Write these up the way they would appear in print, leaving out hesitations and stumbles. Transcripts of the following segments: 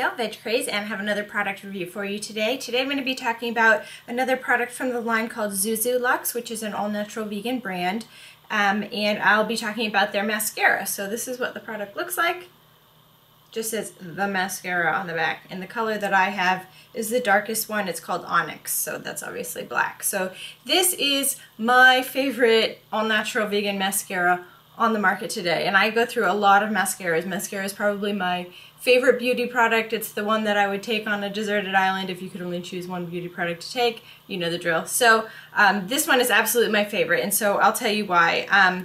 Michelle, Veg Craze, and I have another product review for you today. Today I'm going to be talking about another product from the line called Zuzu Luxe, which is an all-natural vegan brand, and I'll be talking about their mascara. So this is what the product looks like. Just says the mascara on the back, and the color that I have is the darkest one. It's called Onyx, so that's obviously black. So this is my favorite all-natural vegan mascara on the market today, and I go through a lot of mascaras. Mascara is probably my favorite beauty product. It's the one that I would take on a deserted island if you could only choose one beauty product to take. You know the drill. So this one is absolutely my favorite, and so I'll tell you why.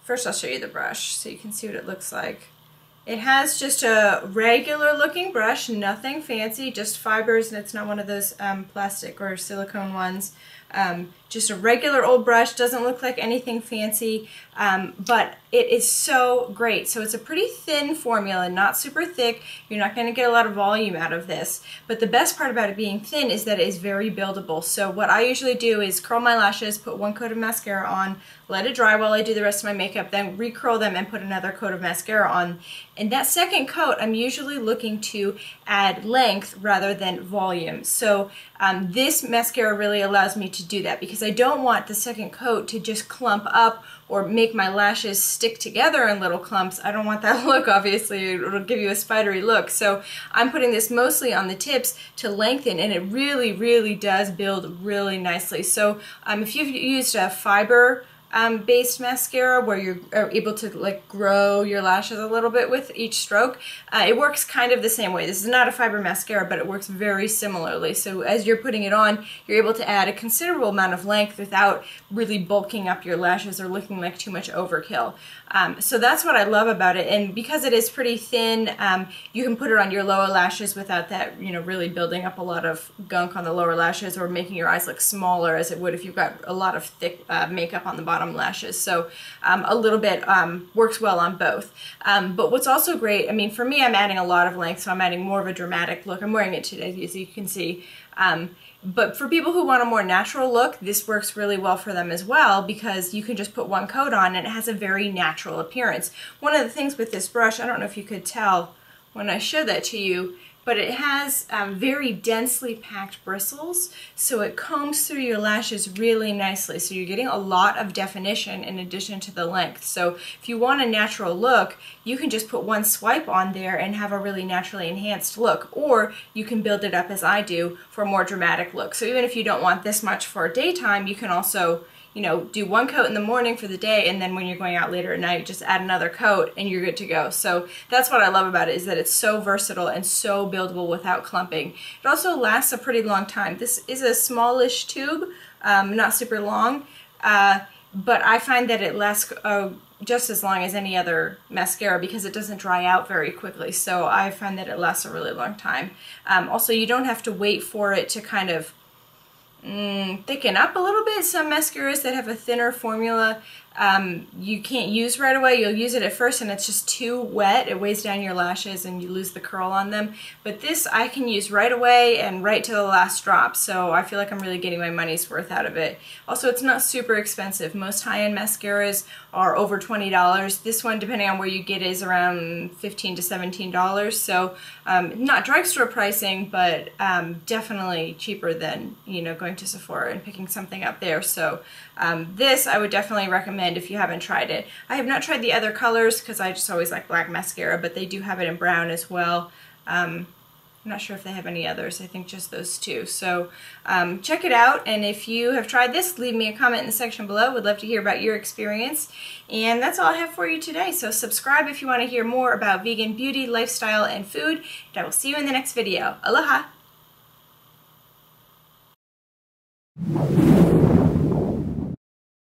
First I'll show you the brush so you can see what it looks like. It has just a regular looking brush, nothing fancy, just fibers, and it's not one of those plastic or silicone ones. Just a regular old brush, doesn't look like anything fancy, but it is so great. So it's a pretty thin formula, not super thick. You're not going to get a lot of volume out of this, but the best part about it being thin is that it is very buildable. So what I usually do is curl my lashes, put one coat of mascara on, let it dry while I do the rest of my makeup, then recurl them and put another coat of mascara on. And that second coat, I'm usually looking to add length rather than volume. So this mascara really allows me to do that, because I don't want the second coat to just clump up or make my lashes stick together in little clumps. I don't want that look, obviously. It'll give you a spidery look. So I'm putting this mostly on the tips to lengthen, and it really, really does build really nicely. So if you've used a fiber based mascara where you're able to like grow your lashes a little bit with each stroke, it works kind of the same way. This is not a fiber mascara, but it works very similarly. So as you're putting it on, you're able to add a considerable amount of length without really bulking up your lashes or looking like too much overkill. So that's what I love about it, and because it is pretty thin, you can put it on your lower lashes without that, you know, really building up a lot of gunk on the lower lashes or making your eyes look smaller as it would if you've got a lot of thick makeup on the bottom lashes. So a little bit works well on both. But what's also great, I mean, for me, I'm adding a lot of length, so I'm adding more of a dramatic look. I'm wearing it today, as you can see. But for people who want a more natural look, this works really well for them as well, because you can just put one coat on and it has a very natural appearance. One of the things with this brush, I don't know if you could tell when I show that to you, but it has very densely packed bristles, so it combs through your lashes really nicely. So you're getting a lot of definition in addition to the length. So if you want a natural look, you can just put one swipe on there and have a really naturally enhanced look, or you can build it up as I do for a more dramatic look. So even if you don't want this much for daytime, you can also, you know, do one coat in the morning for the day, and then when you're going out later at night, just add another coat and you're good to go. So that's what I love about it, is that it's so versatile and so buildable without clumping. It also lasts a pretty long time. This is a smallish tube, not super long, but I find that it lasts just as long as any other mascara because it doesn't dry out very quickly. So I find that it lasts a really long time. Also, you don't have to wait for it to kind of thicken up a little bit. Some mascaras that have a thinner formula you can't use right away. You'll use it at first and it's just too wet. It weighs down your lashes and you lose the curl on them. But this I can use right away and right to the last drop, so I feel like I'm really getting my money's worth out of it. Also, it's not super expensive. Most high-end mascaras are over $20. This one, depending on where you get, is around $15 to $17. So not drugstore pricing, but definitely cheaper than, you know, going to Sephora and picking something up there. So this I would definitely recommend if you haven't tried it. I have not tried the other colors because I just always like black mascara, but they do have it in brown as well. I'm not sure if they have any others. I think just those two. So check it out, and if you have tried this, leave me a comment in the section below. Would love to hear about your experience. And that's all I have for you today. So subscribe if you want to hear more about vegan beauty, lifestyle, and food. And I will see you in the next video. Aloha!